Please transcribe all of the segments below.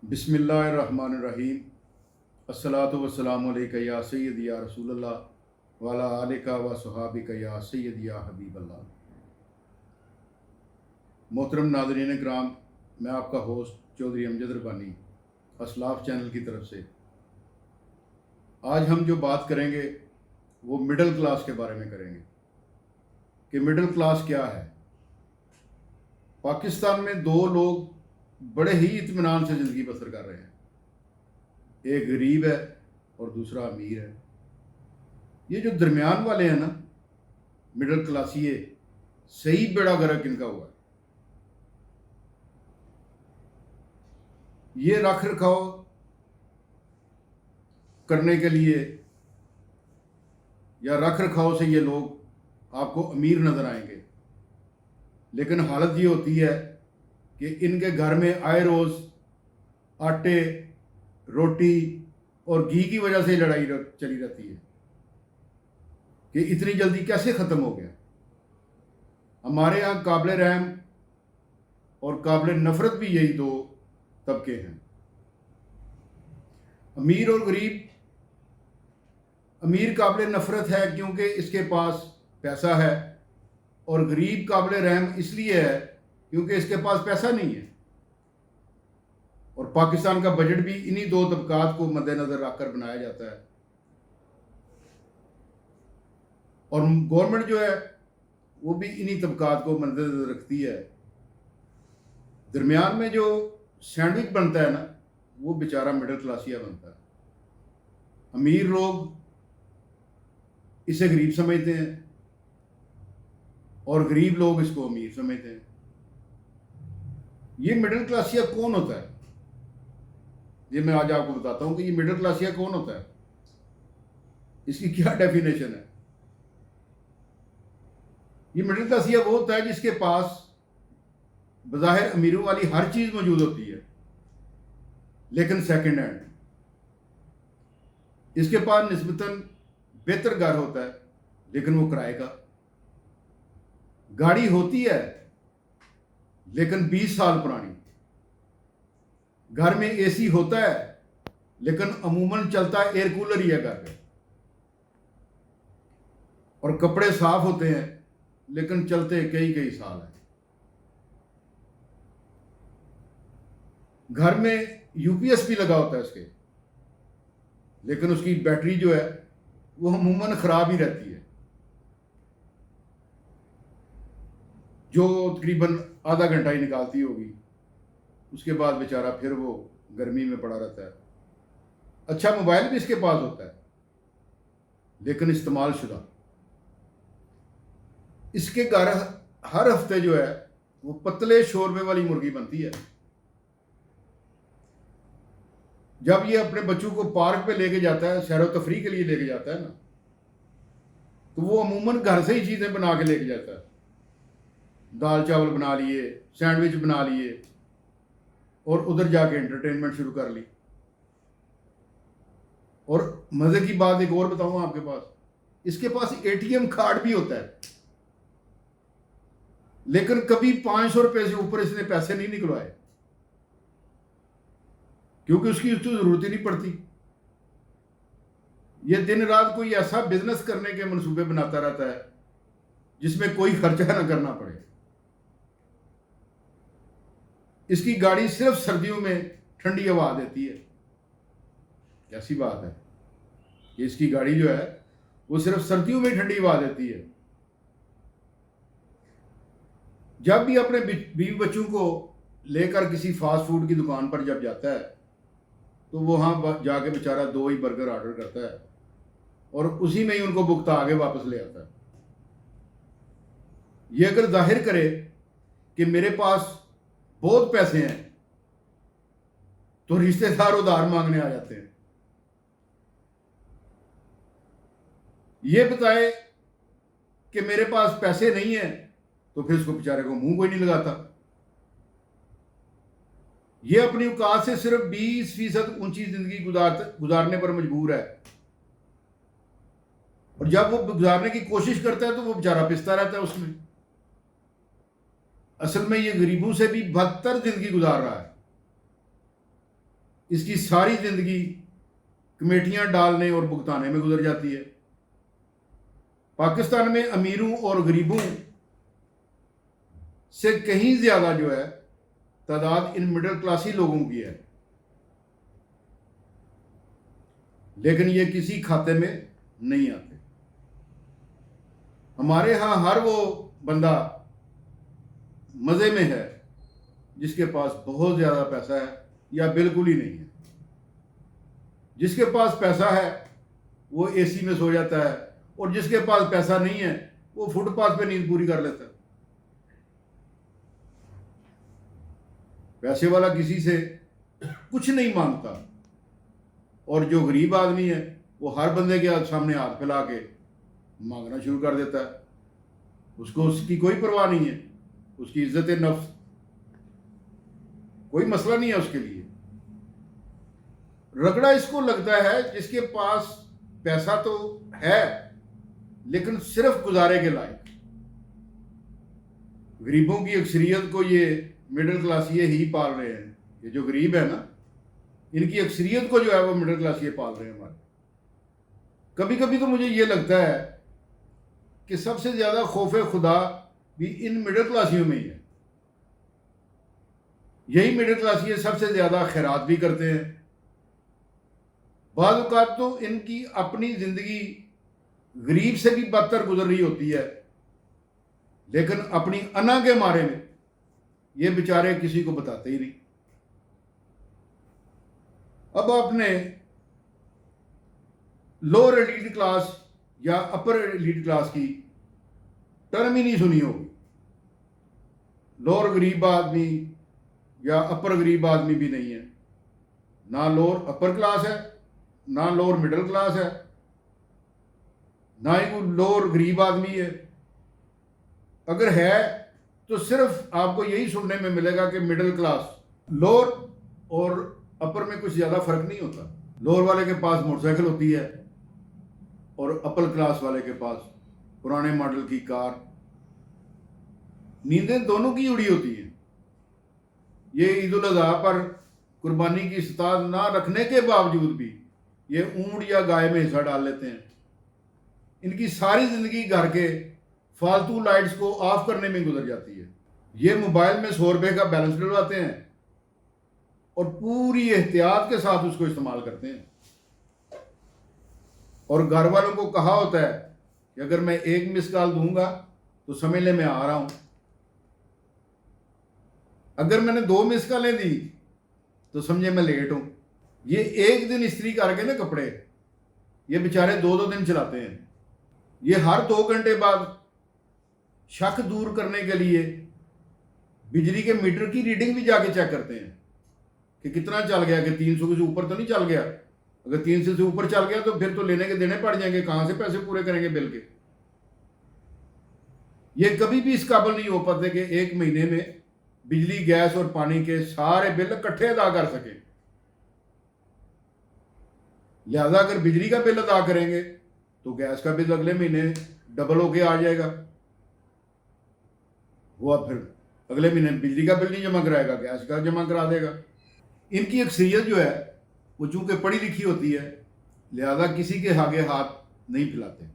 बिस्मिल्लाहिर्रहमानिर्रहीम। अस्सलातु वस्सलामु अलैका या सय्यदी या रसूलल्लाह वाला आलिका व सहाबिका या सय्यदी या हबीबल्लाह। मोहतरम नाज़रीन किराम, मैं आपका होस्ट चौधरी अमजद रब्बानी असलाफ चैनल की तरफ से आज हम जो बात करेंगे वो मिडिल क्लास के बारे में करेंगे कि मिडिल क्लास क्या है। पाकिस्तान में दो लोग बड़े ही इत्मीनान से ज़िंदगी बसर कर रहे हैं, एक गरीब है और दूसरा अमीर है। ये जो दरमियान वाले हैं ना, मिडिल क्लास, ये सही बेड़ा गर्क इनका हुआ है। ये रख रखाव करने के लिए या रख रखाव से ये लोग आपको अमीर नज़र आएंगे, लेकिन हालत ये होती है कि इनके घर में आए रोज़ आटे, रोटी और घी की वजह से लड़ाई चली रहती है कि इतनी जल्दी कैसे ख़त्म हो गया। हमारे यहाँ काबिल रहम और काबिल नफ़रत भी यही दो तबके हैं, अमीर और गरीब। अमीर काबिल नफ़रत है क्योंकि इसके पास पैसा है, और गरीब काबिल रहम इसलिए है क्योंकि इसके पास पैसा नहीं है। और पाकिस्तान का बजट भी इन्हीं दो तबकात को मद्देनज़र रखकर बनाया जाता है, और गवर्नमेंट जो है वो भी इन्हीं तबकात को मद्देनज़र रखती है। दरमियान में जो सैंडविच बनता है ना, वो बेचारा मिडिल क्लासिया बनता है। अमीर लोग इसे गरीब समझते हैं और गरीब लोग इसको अमीर समझते हैं। ये मिडिल क्लासिया कौन होता है, ये मैं आज आपको बताता हूं कि ये मिडिल क्लासिया कौन होता है, इसकी क्या डेफिनेशन है। ये मिडिल क्लासिया वो होता है जिसके पास बज़ाहिर अमीरों वाली हर चीज मौजूद होती है, लेकिन सेकंड हैंड। इसके पास निस्बतन बेहतर घर होता है, लेकिन वो किराए का। गाड़ी होती है लेकिन 20 साल पुरानी। घर में एसी होता है लेकिन अमूमन चलता है एयर कूलर ही है घर पे। और कपड़े साफ होते हैं लेकिन चलते कई कई साल है। घर में यूपीएस भी लगा होता है इसके, लेकिन उसकी बैटरी जो है वो अमूमन खराब ही रहती है, जो तकरीबन आधा घंटा ही निकालती होगी। उसके बाद बेचारा फिर वो गर्मी में पड़ा रहता है। अच्छा, मोबाइल भी इसके पास होता है लेकिन इस्तेमाल शुदा। इसके घर हर हफ्ते जो है वो पतले शोरबे वाली मुर्गी बनती है। जब ये अपने बच्चों को पार्क पे लेके जाता है, सैर व तफरी के लिए लेके जाता है ना, तो वो अमूमन घर से ही चीज़ें बना के लेके जाता है। दाल चावल बना लिए, सैंडविच बना लिए, और उधर जाके एंटरटेनमेंट शुरू कर ली। और मज़े की बात एक और बताऊं आपके पास, इसके पास एटीएम कार्ड भी होता है, लेकिन कभी 500 रुपये से ऊपर इसने पैसे नहीं निकलवाए, क्योंकि उसकी उसको जरूरत ही नहीं पड़ती। ये दिन रात कोई ऐसा बिजनेस करने के मंसूबे बनाता रहता है जिसमें कोई खर्चा ना करना पड़े। इसकी गाड़ी सिर्फ सर्दियों में ठंडी हवा देती है। कैसी बात है कि इसकी गाड़ी जो है वो सिर्फ सर्दियों में ठंडी हवा देती है। जब भी अपने बीवी बच्चों को लेकर किसी फास्ट फूड की दुकान पर जब जाता है, तो वहां जाके बेचारा 2 ही बर्गर ऑर्डर करता है और उसी में ही उनको भुगता आगे वापस ले आता है। ये अगर जाहिर करे कि मेरे पास बहुत पैसे हैं, तो रिश्तेदार उधार मांगने आ जाते हैं। ये बताए कि मेरे पास पैसे नहीं है, तो फिर उसको बेचारे को मुंह कोई नहीं लगाता। ये अपनी औकात से सिर्फ 20% ऊंची जिंदगी गुजारने पर मजबूर है, और जब वो गुजारने की कोशिश करता है तो वो बेचारा पिसता रहता है उसमें। असल में ये गरीबों से भी बदतर जिंदगी गुजार रहा है। इसकी सारी ज़िंदगी कमेटियां डालने और भुगताने में गुजर जाती है। पाकिस्तान में अमीरों और गरीबों से कहीं ज़्यादा जो है तादाद इन मिडिल क्लासी लोगों की है, लेकिन ये किसी खाते में नहीं आते। हमारे यहाँ हर वो बंदा मज़े में है जिसके पास बहुत ज़्यादा पैसा है या बिल्कुल ही नहीं है। जिसके पास पैसा है वो एसी में सो जाता है, और जिसके पास पैसा नहीं है वो फुटपाथ पे नींद पूरी कर लेता है। पैसे वाला किसी से कुछ नहीं मांगता, और जो गरीब आदमी है वो हर बंदे के सामने हाथ फैला के मांगना शुरू कर देता है। उसको उसकी कोई परवाह नहीं है, उसकी इज्जत नफ्स कोई मसला नहीं है उसके लिए। रगड़ा इसको लगता है जिसके पास पैसा तो है लेकिन सिर्फ गुजारे के लायक। गरीबों की अक्सरियत को ये मिडिल क्लासिये ही पाल रहे हैं। ये जो गरीब है ना, इनकी अक्सरियत को जो है वो मिडिल क्लासिये पाल रहे हैं हमारे। कभी कभी तो मुझे ये लगता है कि सबसे ज़्यादा खौफ खुदा भी इन मिडिल क्लासियों में ही है। यही मिडिल क्लासिये सबसे ज़्यादा खैरात भी करते हैं। बाद औक़ात तो इनकी अपनी ज़िंदगी गरीब से भी बदतर गुजर रही होती है, लेकिन अपनी अना के मारे में ये बेचारे किसी को बताते ही नहीं। अब आपने लोअर एलीट क्लास या अपर एलीट क्लास की टर्म ही नहीं सुनी होगी। लोअर गरीब आदमी या अपर गरीब आदमी भी नहीं है, ना लोअर अपर क्लास है, ना लोअर मिडिल क्लास है, ना ही कोई लोअर गरीब आदमी है। अगर है तो सिर्फ आपको यही सुनने में मिलेगा कि मिडिल क्लास। लोअर और अपर में कुछ ज़्यादा फर्क नहीं होता। लोअर वाले के पास मोटरसाइकिल होती है और अपर क्लास वाले के पास पुराने मॉडल की कार। नींदें दोनों की उड़ी होती हैं। ये ईद उल अज़हा पर कुर्बानी की इस्तात ना रखने के बावजूद भी ये ऊँट या गाय में हिस्सा डाल लेते हैं। इनकी सारी ज़िंदगी घर के फालतू लाइट्स को ऑफ करने में गुजर जाती है। ये मोबाइल में 100 रुपये का बैलेंस डलवाते हैं और पूरी एहतियात के साथ उसको इस्तेमाल करते हैं। और घर वालों को कहा होता है कि अगर मैं 1 मिस कॉल दूंगा तो समझ ले मैं आ रहा हूं। अगर मैंने 2 मिस कॉलें दी तो समझे मैं लेट हूं। ये एक दिन इस्त्री करके ना कपड़े ये बेचारे 2-2 दिन चलाते हैं। ये हर 2 घंटे बाद शक दूर करने के लिए बिजली के मीटर की रीडिंग भी जाके चेक करते हैं कि कितना चल गया, कि 300 से ऊपर तो नहीं चल गया। अगर 300 से ऊपर चल गया तो फिर तो लेने के देने पड़ जाएंगे, कहां से पैसे पूरे करेंगे बिल के। ये कभी भी इस काबिल नहीं हो पाते कि 1 महीने में बिजली, गैस और पानी के सारे बिल इकट्ठे अदा कर सके। लिहाजा अगर बिजली का बिल अदा करेंगे तो गैस का बिल अगले महीने डबल होके आ जाएगा। वो फिर अगले महीने बिजली का बिल नहीं जमा कराएगा, गैस का जमा करा देगा। इनकी अक्सरियत जो है वो चूंकि पढ़ी लिखी होती है, लिहाजा किसी के आगे हाथ नहीं फैलाते।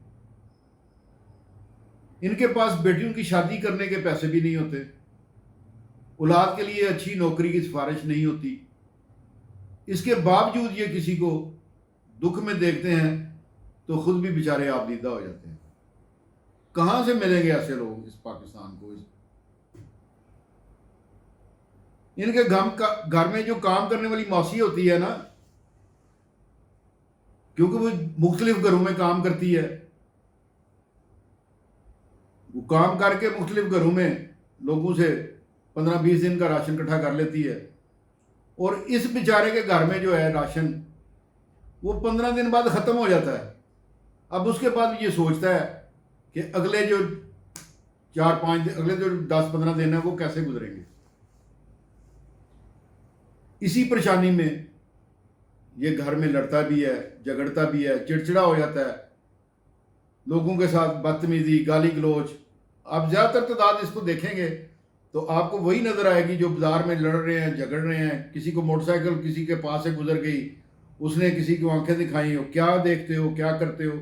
इनके पास बेटियों की शादी करने के पैसे भी नहीं होते। औलाद के लिए अच्छी नौकरी की सिफारिश नहीं होती। इसके बावजूद ये किसी को दुख में देखते हैं तो खुद भी बेचारे आबदीदा हो जाते हैं। कहां से मिलेंगे ऐसे लोग इस पाकिस्तान को? इनके घर में जो काम करने वाली मौसी होती है ना, क्योंकि वो मुख्तलिफ घरों में काम करती है, वो काम करके मुख्तलिफ घरों में लोगों से 15-20 दिन का राशन इकट्ठा कर लेती है। और इस बेचारे के घर में जो है राशन वो 15 दिन बाद ख़त्म हो जाता है। अब उसके बाद ये सोचता है कि अगले जो 4-5 दिन, अगले जो 10-15 दिन है वो कैसे गुजरेंगे। इसी परेशानी में ये घर में लड़ता भी है, झगड़ता भी है, चिड़चिड़ा हो जाता है, लोगों के साथ बदतमीजी, गाली गलोच। आप ज़्यादातर तादाद इसको देखेंगे तो आपको वही नज़र आएगी जो बाजार में लड़ रहे हैं, झगड़ रहे हैं, किसी को मोटरसाइकिल किसी के पास से गुजर गई, उसने किसी को आंखें दिखाई हो, क्या देखते हो, क्या करते हो,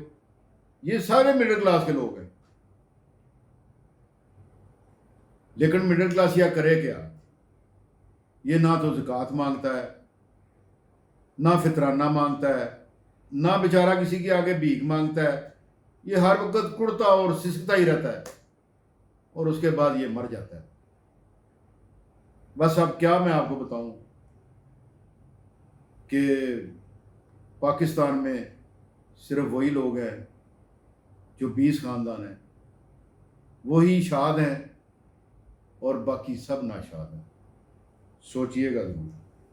ये सारे मिडिल क्लास के लोग हैं। लेकिन मिडिल क्लास यह करे क्या? ये ना तो ज़कात मांगता है, ना फितराना मांगता है, ना बेचारा किसी के आगे भीख मांगता है। ये हर वक्त कुड़ता और सिसकता ही रहता है और उसके बाद ये मर जाता है। बस अब क्या मैं आपको बताऊं कि पाकिस्तान में सिर्फ वही लोग हैं जो 20 ख़ानदान हैं, वही शाद हैं और बाकी सब नाशाद हैं। सोचिएगा ज़रूर।